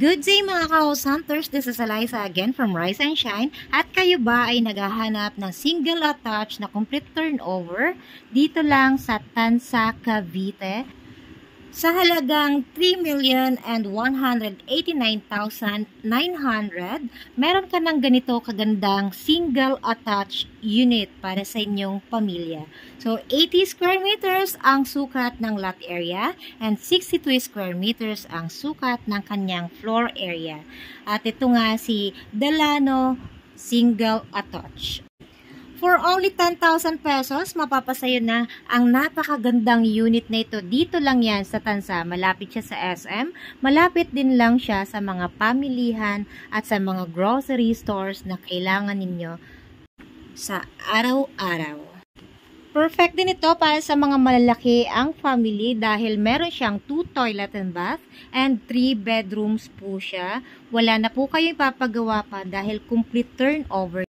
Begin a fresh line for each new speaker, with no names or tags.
Good day mga ka-house hunters, this is Eliza again from Rise and Shine. At kayo ba ay naghahanap ng single attached na complete turnover dito lang sa Tansa, Cavite? Sa halagang 3,189,900, meron ka ng ganito kagandang single attached unit para sa inyong pamilya. So, 80 square meters ang sukat ng lot area and 62 square meters ang sukat ng kanyang floor area. At ito nga si Delano single attached. For only 10,000 pesos, mapapasayo na ang napakagandang unit na ito. Dito lang yan sa Tansa. Malapit siya sa SM. Malapit din lang siya sa mga pamilihan at sa mga grocery stores na kailangan ninyo sa araw-araw. Perfect din ito para sa mga malalaki ang family dahil meron siyang 2 toilet and bath and 3 bedrooms po siya. Wala na po kayong ipapagawa pa dahil complete turnover.